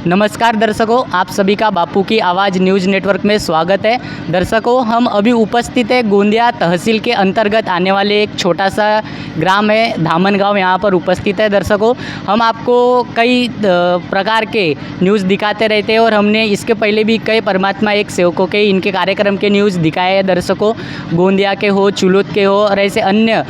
नमस्कार दर्शकों, आप सभी का बापू की आवाज़ न्यूज़ नेटवर्क में स्वागत है। दर्शकों, हम अभी उपस्थित है गोंदिया तहसील के अंतर्गत आने वाले एक छोटा सा ग्राम है धामन गांव, यहाँ पर उपस्थित है। दर्शकों, हम आपको कई प्रकार के न्यूज़ दिखाते रहते हैं और हमने इसके पहले भी कई परमात्मा एक सेवकों के इनके कार्यक्रम के न्यूज़ दिखाए हैं। दर्शकों, गोंदिया के हो, चुलूत के हो और ऐसे अन्य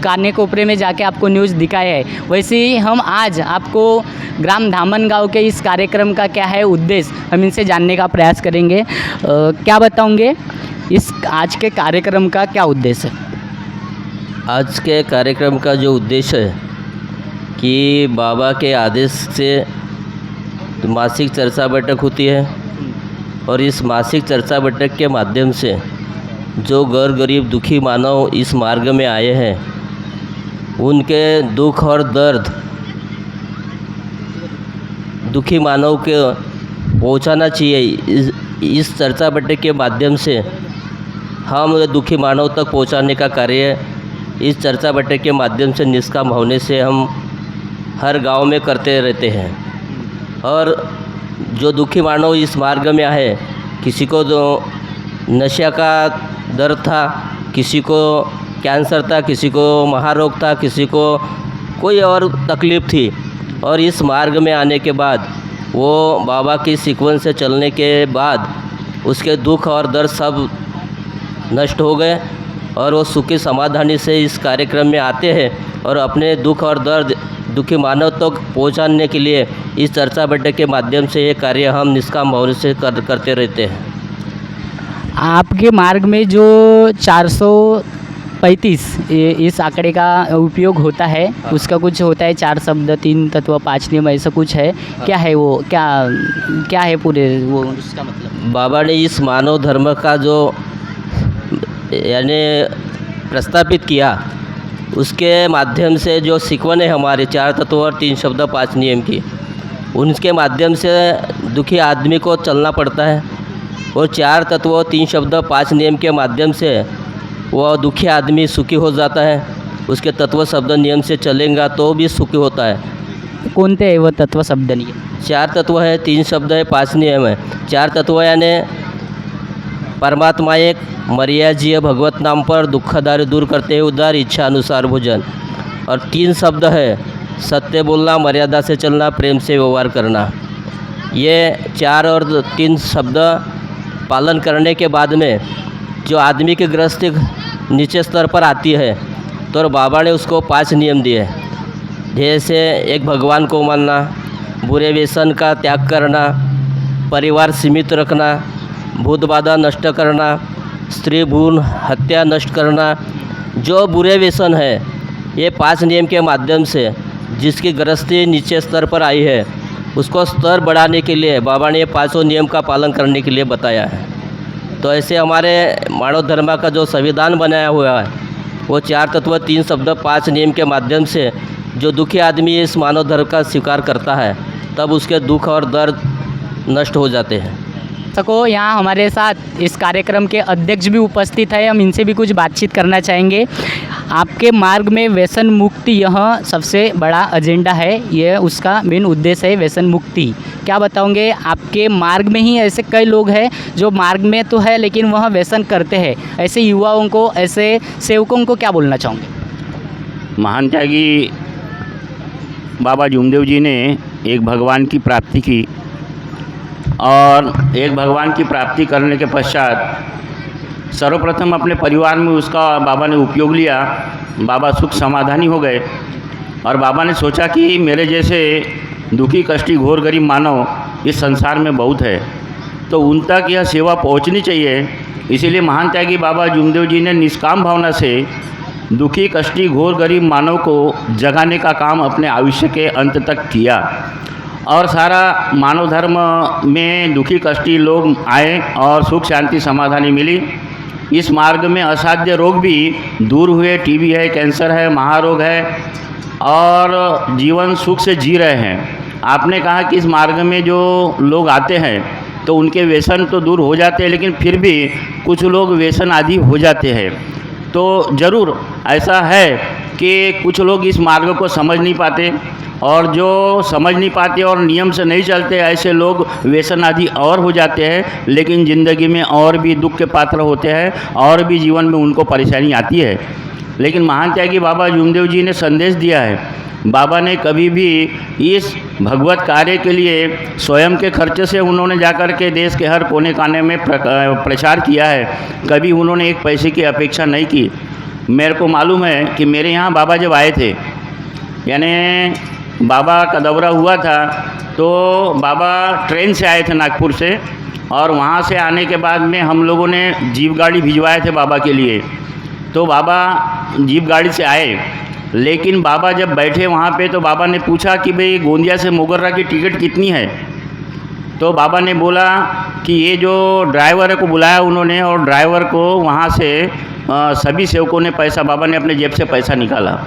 काने कोपरे में जाके आपको न्यूज़ दिखाया है। वैसे ही हम आज आपको ग्राम धामन गांव के इस कार्यक्रम का क्या है उद्देश्य, हम इनसे जानने का प्रयास करेंगे। क्या बताओगे इस आज के कार्यक्रम का क्या उद्देश्य है? आज के कार्यक्रम का जो उद्देश्य है कि बाबा के आदेश से मासिक चर्चा बैठक होती है और इस मासिक चर्चा बैठक के माध्यम से जो गरीब दुखी मानव इस मार्ग में आए हैं उनके दुख और दर्द दुखी मानव के पहुंचाना चाहिए। इस चर्चा बैठक के माध्यम से हम दुखी मानव तक पहुंचाने का कार्य इस चर्चा बैठक के माध्यम से निष्काम होने से हम हर गांव में करते रहते हैं। और जो दुखी मानव इस मार्ग में आए, किसी को जो नशा का दर्द था, किसी को कैंसर था, किसी को महारोग था, किसी को कोई और तकलीफ़ थी, और इस मार्ग में आने के बाद वो बाबा की सीक्वेंस से चलने के बाद उसके दुख और दर्द सब नष्ट हो गए और वो सुखी समाधानी से इस कार्यक्रम में आते हैं और अपने दुख और दर्द दुखी मानव तक पहुंचाने के लिए इस चर्चा बैठक के माध्यम से ये कार्य हम निष्काम भाव से करते रहते हैं। आपके मार्ग में जो 435 इस आंकड़े का उपयोग होता है, उसका कुछ होता है 4 शब्द 3 तत्व 5 नियम, ऐसा कुछ है। क्या है वो, क्या है पूरे वो उसका मतलब? बाबा ने इस मानव धर्म का जो यानी प्रस्तापित किया, उसके माध्यम से जो सीक्वेंस है हमारे 4 तत्व और 3 शब्द 5 नियम की, उनके माध्यम से दुखी आदमी को चलना पड़ता है। और 4 तत्व 3 शब्द 5 नियम के माध्यम से वह दुखी आदमी सुखी हो जाता है। उसके तत्व शब्द नियम से चलेगा तो भी सुखी होता है। कोणते आहे वो तत्व शब्द नियम? 4 तत्व है, 3 शब्द है, 5 नियम है। 4 तत्व यानी परमात्मा एक, मर्यादा जिय भगवत नाम पर, दुखदारी दूर करते हैं उदार, इच्छा अनुसार भोजन। और 3 शब्द है, सत्य बोलना, मर्यादा से चलना, प्रेम से व्यवहार करना। ये 4 और 3 शब्द पालन करने के बाद में जो आदमी की गृहस्थी नीचे स्तर पर आती है तो बाबा ने उसको 5 नियम दिए। जैसे एक, भगवान को मानना, बुरे व्यसन का त्याग करना, परिवार सीमित रखना, भूत बाधा नष्ट करना, स्त्री भ्रूण हत्या नष्ट करना। जो बुरे व्यसन है, ये 5 नियम के माध्यम से जिसकी गृहस्थी नीचे स्तर पर आई है उसको स्तर बढ़ाने के लिए बाबा ने ये 5 नियम का पालन करने के लिए बताया है। तो ऐसे हमारे मानव धर्म का जो संविधान बनाया हुआ है वो 4 तत्व 3 शब्द 5 नियम के माध्यम से जो दुखी आदमी इस मानव धर्म का स्वीकार करता है तब उसके दुख और दर्द नष्ट हो जाते हैं। सको यहाँ हमारे साथ इस कार्यक्रम के अध्यक्ष भी उपस्थित है, हम इनसे भी कुछ बातचीत करना चाहेंगे। आपके मार्ग में व्यसन मुक्ति यह सबसे बड़ा एजेंडा है, यह उसका मेन उद्देश्य है, व्यसन मुक्ति। क्या बताओगे, आपके मार्ग में ही ऐसे कई लोग हैं जो मार्ग में तो है लेकिन वह व्यसन करते हैं, ऐसे युवाओं को, ऐसे सेवकों को क्या बोलना चाहोगे? महान त्यागी बाबा जूमदेव जी ने एक भगवान की प्राप्ति की और एक भगवान की प्राप्ति करने के पश्चात सर्वप्रथम अपने परिवार में उसका बाबा ने उपयोग लिया। बाबा सुख समाधानी हो गए और बाबा ने सोचा कि मेरे जैसे दुखी कष्टी घोर गरीब मानव इस संसार में बहुत है, तो उन तक यह सेवा पहुंचनी चाहिए। इसीलिए महान त्यागी बाबा जूमदेव जी ने निष्काम भावना से दुखी कष्टी घोर गरीब मानव को जगाने का काम अपने आयुष्य के अंत तक किया। और सारा मानव धर्म में दुखी कष्टी लोग आए और सुख शांति समाधानी मिली। इस मार्ग में असाध्य रोग भी दूर हुए, टीबी है, कैंसर है, महारोग है और जीवन सुख से जी रहे हैं। आपने कहा कि इस मार्ग में जो लोग आते हैं तो उनके व्यसन तो दूर हो जाते हैं, लेकिन फिर भी कुछ लोग व्यसन आदि हो जाते हैं। तो ज़रूर ऐसा है कि कुछ लोग इस मार्ग को समझ नहीं पाते, और जो समझ नहीं पाते और नियम से नहीं चलते ऐसे लोग व्यसन आदि और हो जाते हैं, लेकिन ज़िंदगी में और भी दुख के पात्र होते हैं और भी जीवन में उनको परेशानी आती है। लेकिन महान त्यागी बाबा जुमदेव जी ने संदेश दिया है, बाबा ने कभी भी इस भगवत कार्य के लिए स्वयं के खर्चे से उन्होंने जाकर के देश के हर कोने काने में प्रचार किया है। कभी उन्होंने एक पैसे की अपेक्षा नहीं की। मेरे को मालूम है कि मेरे यहाँ बाबा जब आए थे, यानी बाबा का दौरा हुआ था, तो बाबा ट्रेन से आए थे नागपुर से, और वहाँ से आने के बाद में हम लोगों ने जीप गाड़ी भिजवाए थे बाबा के लिए। तो बाबा जीप गाड़ी से आए, लेकिन बाबा जब बैठे वहाँ पे तो बाबा ने पूछा कि भाई गोंदिया से मोगर्रा की टिकट कितनी है। तो बाबा ने बोला कि ये जो ड्राइवर को बुलाया उन्होंने, और ड्राइवर को वहाँ से सभी सेवकों ने पैसा, बाबा ने अपने जेब से पैसा निकाला।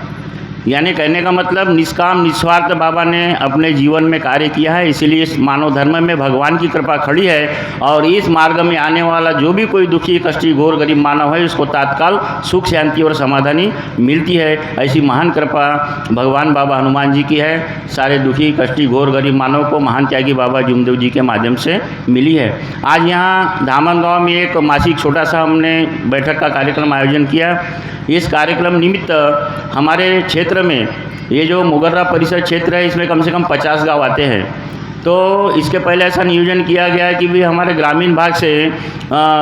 यानी कहने का मतलब निष्काम निस्वार्थ बाबा ने अपने जीवन में कार्य किया है। इसीलिए इस मानव धर्म में भगवान की कृपा खड़ी है, और इस मार्ग में आने वाला जो भी कोई दुखी कष्टी घोर गरीब मानव है, उसको तत्काल सुख शांति और समाधानी मिलती है। ऐसी महान कृपा भगवान बाबा हनुमान जी की है। सारे दुखी कष्टी घोर गरीब मानव को महान त्यागी बाबा जुमदेव जी के माध्यम से मिली है। आज यहाँ धामन गाँव में एक मासिक छोटा सा हमने बैठक का कार्यक्रम आयोजन किया। इस कार्यक्रम निमित्त हमारे क्षेत्र में, ये जो मोगर्रा परिसर क्षेत्र है, इसमें कम से कम 50 गांव आते हैं। तो इसके पहले ऐसा नियोजन किया गया है कि भी हमारे ग्रामीण भाग से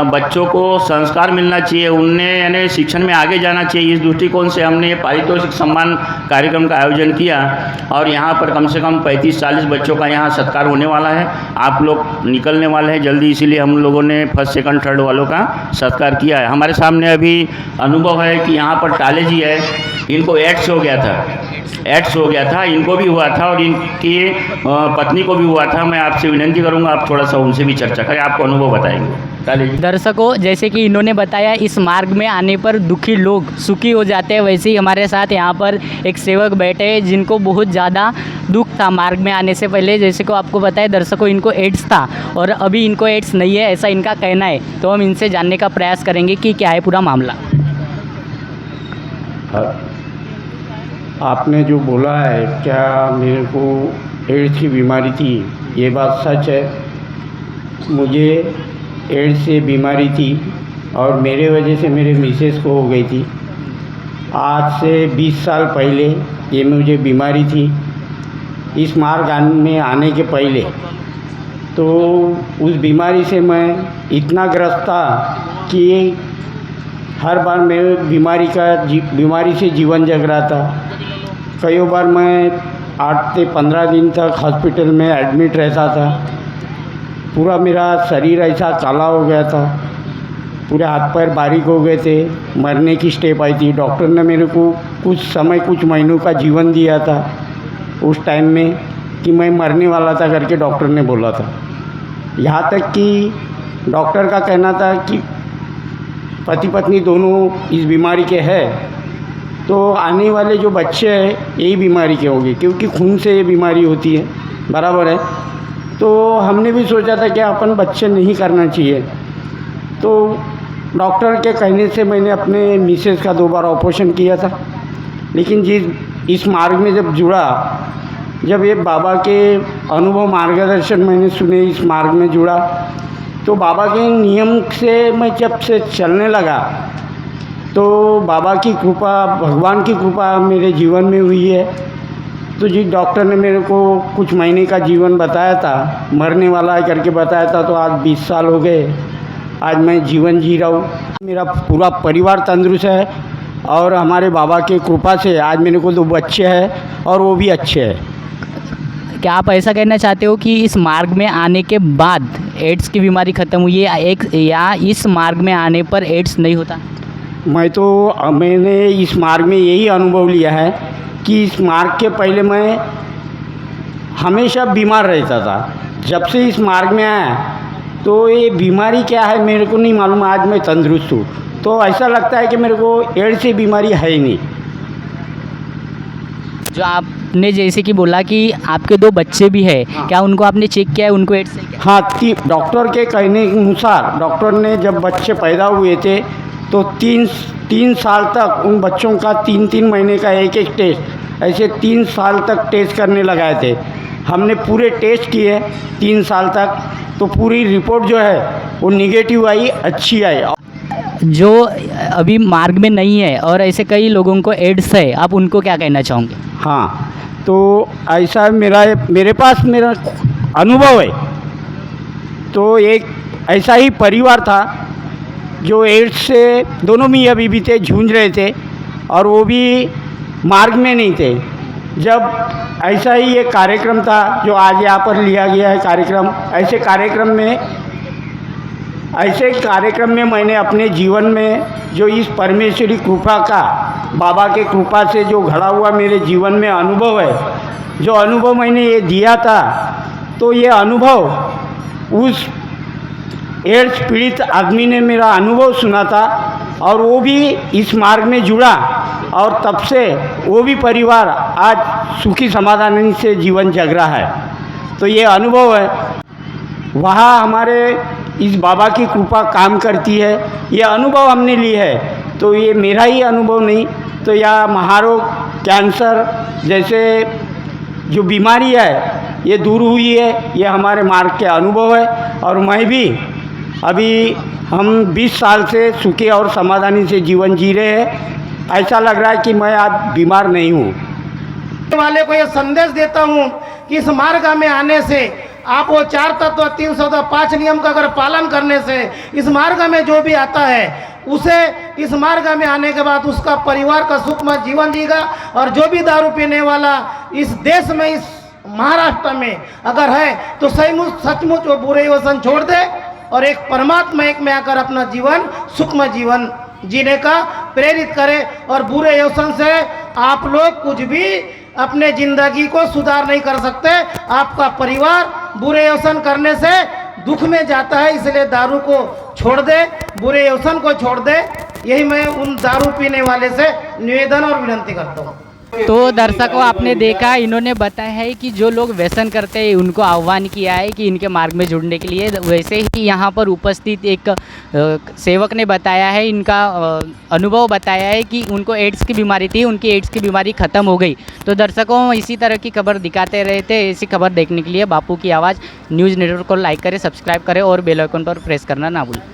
बच्चों को संस्कार मिलना चाहिए, उन्हें यानी शिक्षण में आगे जाना चाहिए। इस दृष्टिकोण से हमने ये पारितोषिक सम्मान कार्यक्रम का आयोजन किया, और यहाँ पर कम से कम 35-40 बच्चों का यहाँ सत्कार होने वाला है। आप लोग निकलने वाले हैं जल्दी, इसीलिए हम लोगों ने फर्स्ट सेकंड थर्ड वालों का सत्कार किया है। हमारे सामने अभी अनुभव है कि यहाँ पर टाले जी है, इनको एड्स हो गया था, इनको भी हुआ था और इनकी पत्नी को भी हुआ था। मैं आपसे विनती करूंगा आप थोड़ा सा उनसे भी चर्चा करें, आपको अनुभव बताएंगे। दर्शकों, जैसे कि इन्होंने बताया, इस मार्ग में आने पर दुखी लोग सुखी हो जाते हैं, वैसे ही हमारे साथ यहाँ पर एक सेवक बैठे हैं जिनको बहुत ज़्यादा दुख था मार्ग में आने से पहले। जैसे को आपको बताया दर्शकों, इनको एड्स था और अभी इनको एड्स नहीं है, ऐसा इनका कहना है। तो हम इनसे जानने का प्रयास करेंगे कि क्या है पूरा मामला। आपने जो बोला है, क्या मेरे को एड्स की बीमारी थी, ये बात सच है। मुझे एड्स से बीमारी थी और मेरे वजह से मेरे मिसेस को हो गई थी। आज से 20 साल पहले ये मुझे बीमारी थी। इस मार्ग में आने के पहले तो उस बीमारी से मैं इतना ग्रस्त था कि हर बार मैं बीमारी से जीवन जग रहा था। कई बार मैं 8 से 15 दिन तक हॉस्पिटल में एडमिट रहता था। पूरा मेरा शरीर ऐसा काला हो गया था, पूरे हाथ पैर बारीक हो गए थे, मरने की स्टेप आई थी। डॉक्टर ने मेरे को कुछ महीनों का जीवन दिया था उस टाइम में, कि मैं मरने वाला था करके डॉक्टर ने बोला था। यहाँ तक कि डॉक्टर का कहना था कि पति पत्नी दोनों इस बीमारी के हैं, तो आने वाले जो बच्चे हैं यही बीमारी के होंगे, क्योंकि खून से ये बीमारी होती है, बराबर है। तो हमने भी सोचा था कि अपन बच्चे नहीं करना चाहिए। तो डॉक्टर के कहने से मैंने अपने मिसेस का 2 बार ऑपरेशन किया था। लेकिन इस मार्ग में जब जुड़ा, जब ये बाबा के अनुभव मार्गदर्शन मैंने सुने, इस मार्ग में जुड़ा, तो बाबा के नियम से मैं जब से चलने लगा, तो बाबा की कृपा, भगवान की कृपा मेरे जीवन में हुई है। तो डॉक्टर ने मेरे को कुछ महीने का जीवन बताया था, मरने वाला है करके बताया था। तो आज 20 साल हो गए, आज मैं जीवन जी रहा हूँ। मेरा पूरा परिवार तंदुरुस्त है, और हमारे बाबा की कृपा से आज मेरे को 2 बच्चे हैं और वो भी अच्छे हैं। क्या आप ऐसा कहना चाहते हो कि इस मार्ग में आने के बाद एड्स की बीमारी ख़त्म हुई है, या इस मार्ग में आने पर एड्स नहीं होता? मैंने इस मार्ग में यही अनुभव लिया है कि इस मार्ग के पहले मैं हमेशा बीमार रहता था। जब से इस मार्ग में आया तो ये बीमारी क्या है मेरे को नहीं मालूम, आज मैं तंदुरुस्त हूँ। तो ऐसा लगता है कि मेरे को एड्स की बीमारी है ही नहीं। जो आपने जैसे कि बोला कि आपके 2 बच्चे भी हैं, हाँ। क्या उनको आपने चेक किया है, उनको एड्स है क्या? हाँ, डॉक्टर के कहने के अनुसार, डॉक्टर ने जब बच्चे पैदा हुए थे तो तीन साल तक उन बच्चों का 3 महीने का एक टेस्ट, ऐसे 3 साल तक टेस्ट करने लगाए थे। हमने पूरे टेस्ट किए 3 साल तक, तो पूरी रिपोर्ट जो है वो निगेटिव आई, अच्छी आई। जो अभी मार्ग में नहीं है और ऐसे कई लोगों को एड्स है, आप उनको क्या कहना चाहोगे? हाँ, तो ऐसा मेरे पास मेरा अनुभव है। तो एक ऐसा ही परिवार था जो एड्स से दोनों मियाँ बीवी थे, जूझ रहे थे और वो भी मार्ग में नहीं थे। जब ऐसा ही एक कार्यक्रम था जो आज यहाँ पर लिया गया है कार्यक्रम, ऐसे कार्यक्रम में मैंने अपने जीवन में जो इस परमेश्वरी कृपा का, बाबा के कृपा से जो घड़ा हुआ मेरे जीवन में अनुभव है, जो अनुभव मैंने ये दिया था, तो ये अनुभव उस एड्स पीड़ित आदमी ने मेरा अनुभव सुना था और वो भी इस मार्ग में जुड़ा और तब से वो भी परिवार आज सुखी समाधानी से जीवन जग रहा है। तो ये अनुभव है, वहाँ हमारे इस बाबा की कृपा काम करती है, ये अनुभव हमने ली है। तो ये मेरा ही अनुभव नहीं, तो यह महारोग, कैंसर जैसे जो बीमारी है ये दूर हुई है, ये हमारे मार्ग के अनुभव है। और मैं भी अभी हम 20 साल से सुखी और समाधानी से जीवन जी रहे हैं। ऐसा लग रहा है कि मैं आज बीमार नहीं हूँ। वाले को ये संदेश देता हूँ कि इस मार्ग में आने से आप वो 4 तत्व 305 नियम का अगर पालन करने से इस मार्ग में जो भी आता है उसे इस मार्ग में आने के बाद उसका परिवार का सुखमय जीवन जीगा। और जो भी दारू पीने वाला इस देश में, इस महाराष्ट्र में अगर है तो सचमुच वो बुरे व्यसन छोड़ दे और एक परमात्मा एक में आकर अपना जीवन, सुखमय जीवन जीने का प्रेरित करे। और बुरे व्यसन से आप लोग कुछ भी अपने जिंदगी को सुधार नहीं कर सकते। आपका परिवार बुरे व्यसन करने से दुख में जाता है, इसलिए दारू को छोड़ दे, बुरे व्यसन को छोड़ दे। यही मैं उन दारू पीने वाले से निवेदन और विनती करता हूँ। तो दर्शकों, आपने देखा, इन्होंने बताया है कि जो लोग व्यसन करते हैं उनको आह्वान किया है कि इनके मार्ग में जुड़ने के लिए। वैसे ही यहाँ पर उपस्थित एक सेवक ने बताया है, इनका अनुभव बताया है कि उनको एड्स की बीमारी थी, उनकी एड्स की बीमारी ख़त्म हो गई। तो दर्शकों, इसी तरह की खबर दिखाते रहते हैं। ऐसी खबर देखने के लिए बापू की आवाज़ न्यूज़ नेटवर्क को लाइक करें, सब्सक्राइब करें और बेल आइकन पर प्रेस करना ना भूलें।